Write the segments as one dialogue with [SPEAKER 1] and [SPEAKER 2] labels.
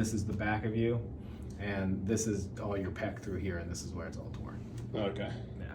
[SPEAKER 1] This is the back of you, and this is all your pec through here, and this is where it's all torn.
[SPEAKER 2] Okay.
[SPEAKER 1] Yeah.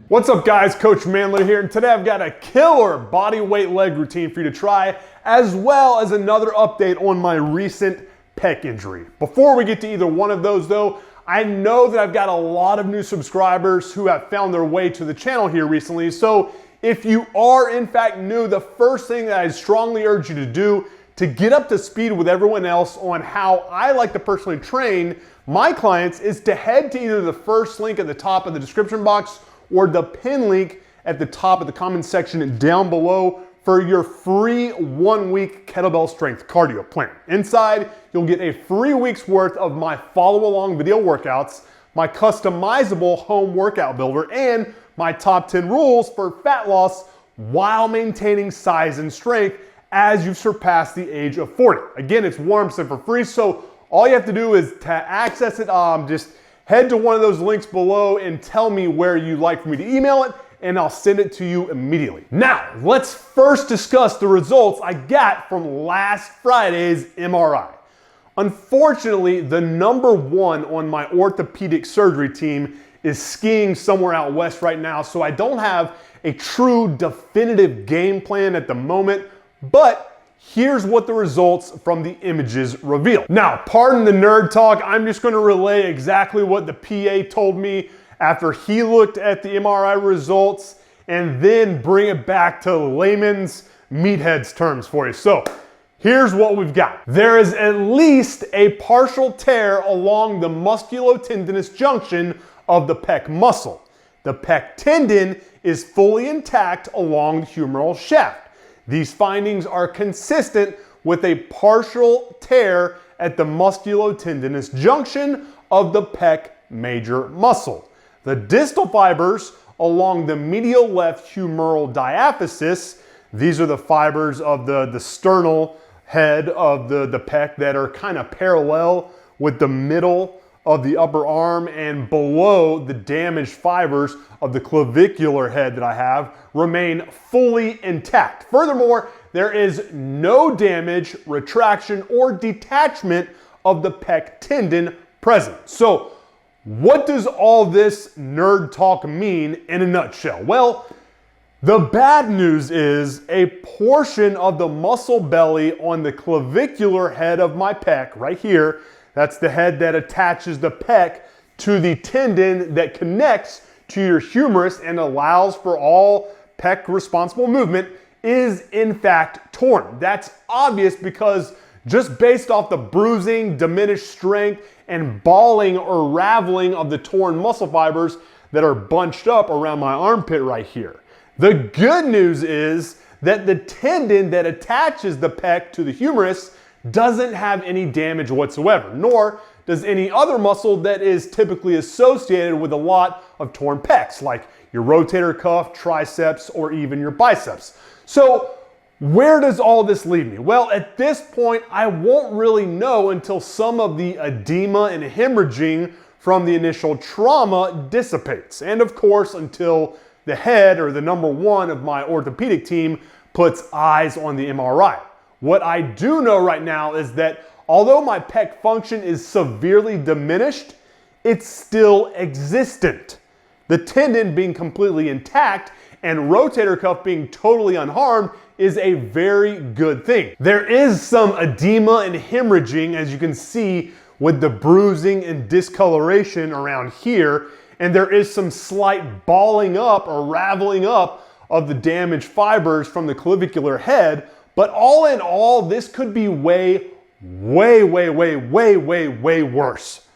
[SPEAKER 3] What's up, guys? Coach MANdler here, and today I've got a killer body weight leg routine for you to try, as well as another update on my recent pec injury. Before we get to either one of those though, I know that I've got a lot of new subscribers who have found their way to the channel here recently, so if you are in fact new, the first thing that I strongly urge you to do to get up to speed with everyone else on how I like to personally train my clients is to head to either the first link at the top of the description box or the pin link at the top of the comment section down below for your free 1-week kettlebell strength cardio plan. Inside, you'll get a free week's worth of my follow along video workouts, my customizable home workout builder, and my top 10 rules for fat loss while maintaining size and strength as you've surpassed the age of 40. Again, it's 100% for free, so all you have to do is to access it, just head to one of those links below and tell me where you'd like for me to email it, and I'll send it to you immediately. Now, let's first discuss the results I got from last Friday's MRI. Unfortunately, the number one on my orthopedic surgery team is skiing somewhere out west right now, so I don't have a true definitive game plan at the moment, but here's what the results from the images reveal. Now, pardon the nerd talk, I'm just gonna relay exactly what the PA told me after he looked at the MRI results and then bring it back to layman's meatheads terms for you. So, here's what we've got. There is at least a partial tear along the musculotendinous junction of the pec muscle. The pec tendon is fully intact along the humeral shaft. These findings are consistent with a partial tear at the musculotendinous junction of the pec major muscle. The distal fibers along the medial left humeral diaphysis, these are the fibers of the sternal head of the pec that are kind of parallel with the middle of the upper arm and below the damaged fibers of the clavicular head that I have remain fully intact. Furthermore, there is no damage, retraction, or detachment of the pec tendon present. So, what does all this nerd talk mean in a nutshell? Well, the bad news is a portion of the muscle belly on the clavicular head of my pec, right here, that's the head that attaches the pec to the tendon that connects to your humerus and allows for all pec responsible movement, is in fact torn. That's obvious because just based off the bruising, diminished strength, and balling or raveling of the torn muscle fibers that are bunched up around my armpit right here. The good news is that the tendon that attaches the pec to the humerus doesn't have any damage whatsoever, nor does any other muscle that is typically associated with a lot of torn pecs, like your rotator cuff, triceps, or even your biceps. So where does all this leave me? Well, at this point, I won't really know until some of the edema and hemorrhaging from the initial trauma dissipates. And of course, until the head or the number one of my orthopedic team puts eyes on the MRI. What I do know right now is that although my pec function is severely diminished, it's still existent. The tendon being completely intact and rotator cuff being totally unharmed is a very good thing. There is some edema and hemorrhaging, as you can see with the bruising and discoloration around here, and there is some slight balling up or raveling up of the damaged fibers from the clavicular head. But all in all, this could be way worse.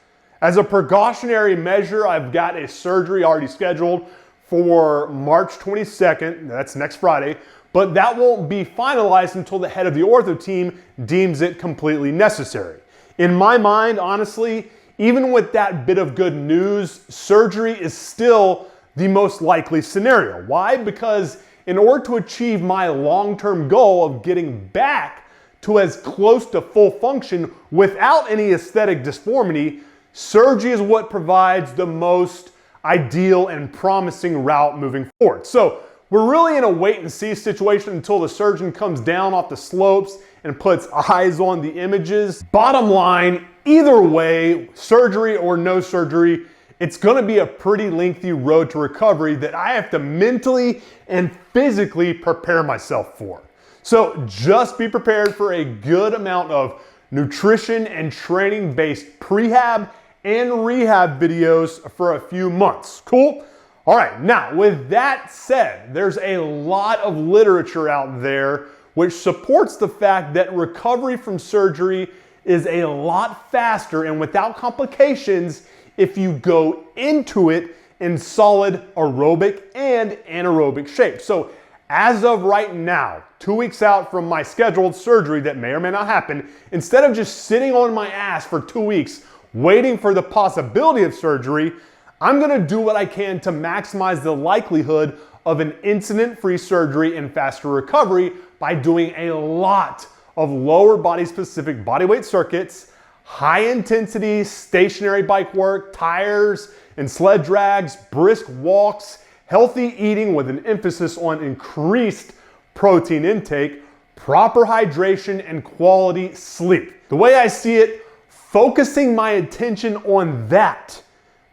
[SPEAKER 3] As a precautionary measure, I've got a surgery already scheduled for March 22nd, that's next Friday, but that won't be finalized until the head of the ortho team deems it completely necessary. In my mind, honestly, even with that bit of good news, surgery is still the most likely scenario. Why? Because in order to achieve my long-term goal of getting back to as close to full function without any aesthetic disformity, surgery is what provides the most ideal and promising route moving forward. So we're really in a wait and see situation until the surgeon comes down off the slopes and puts eyes on the images. Bottom line, either way, surgery or no surgery, it's gonna be a pretty lengthy road to recovery that I have to mentally and physically prepare myself for. So just be prepared for a good amount of nutrition and training based prehab and rehab videos for a few months. Cool? All right, now with that said, there's a lot of literature out there which supports the fact that recovery from surgery is a lot faster and without complications if you go into it in solid aerobic and anaerobic shape. So as of right now, 2 weeks out from my scheduled surgery that may or may not happen, instead of just sitting on my ass for 2 weeks waiting for the possibility of surgery, I'm gonna do what I can to maximize the likelihood of an incident-free surgery and faster recovery by doing a lot of lower body specific bodyweight circuits, high intensity stationary bike work, tires and sled drags, brisk walks, healthy eating with an emphasis on increased protein intake, proper hydration, and quality sleep. The way I see it, focusing my attention on that,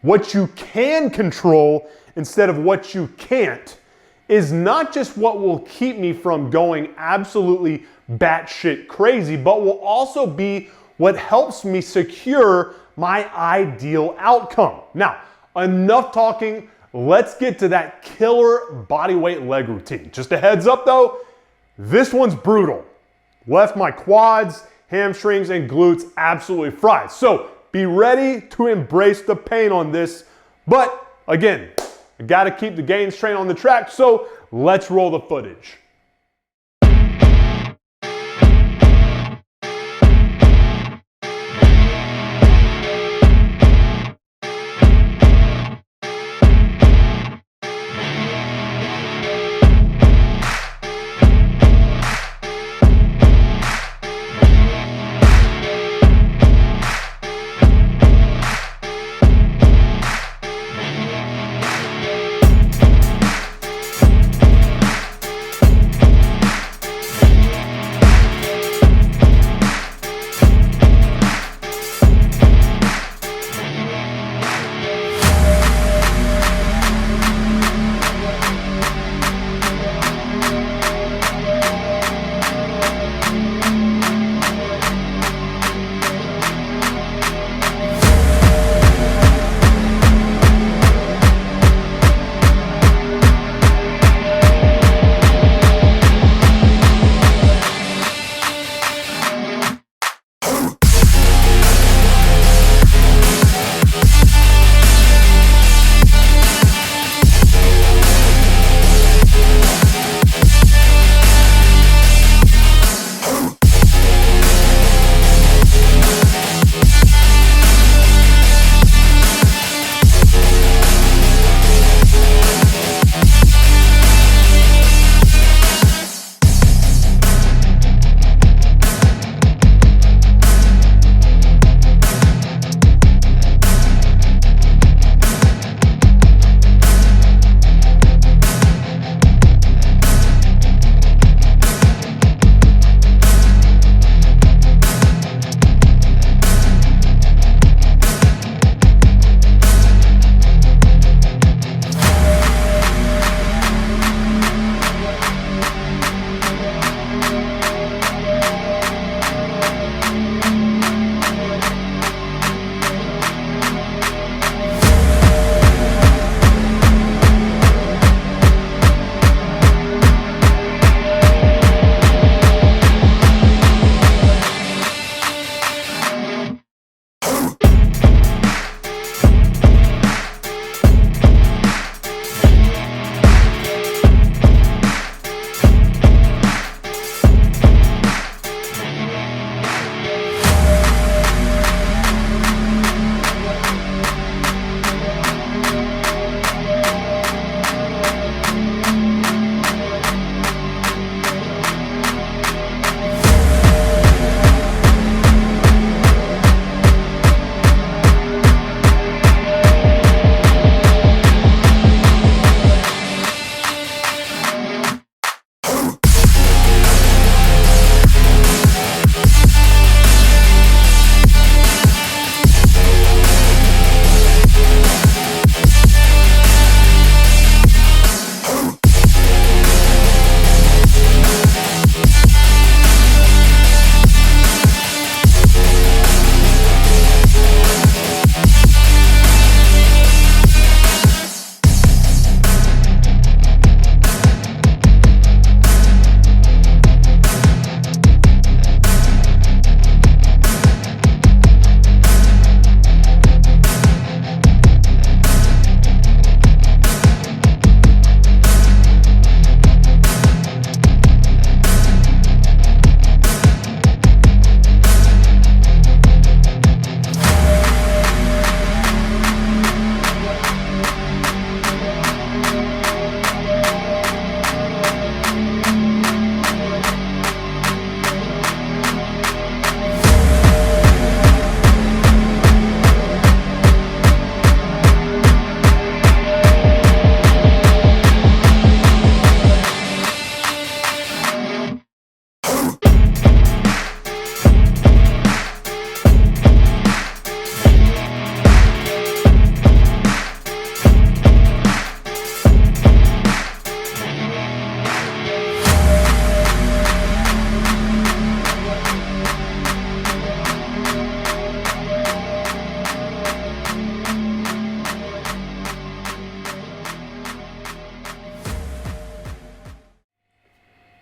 [SPEAKER 3] what you can control instead of what you can't, is not just what will keep me from going absolutely batshit crazy, but will also be what helps me secure my ideal outcome. Now, enough talking. Let's get to that killer bodyweight leg routine. Just a heads up though, this one's brutal. Left my quads, hamstrings, and glutes absolutely fried. So be ready to embrace the pain on this. But again, I gotta keep the gains train on the track, so let's roll the footage.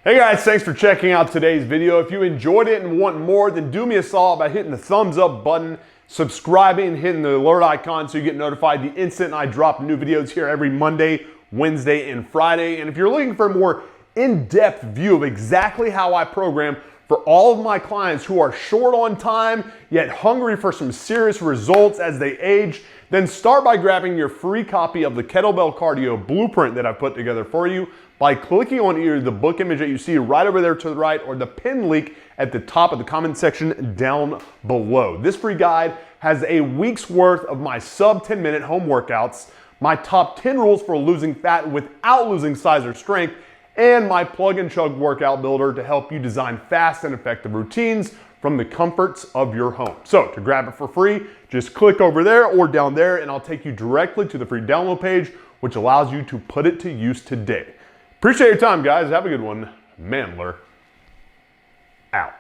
[SPEAKER 3] Hey guys, thanks for checking out today's video. If you enjoyed it and want more, then do me a solid by hitting the thumbs up button, subscribing, hitting the alert icon so you get notified the instant I drop new videos here every Monday, Wednesday, and Friday. And if you're looking for a more in-depth view of exactly how I program for all of my clients who are short on time, yet hungry for some serious results as they age, then start by grabbing your free copy of the Kettlebell Cardio Blueprint that I've put together for you by clicking on either the book image that you see right over there to the right or the pinned link at the top of the comment section down below. This free guide has a week's worth of my sub 10-minute home workouts, my top 10 rules for losing fat without losing size or strength, and my plug and chug workout builder to help you design fast and effective routines from the comforts of your home. So to grab it for free, just click over there or down there and I'll take you directly to the free download page, which allows you to put it to use today. Appreciate your time, guys. Have a good one. MANdler out.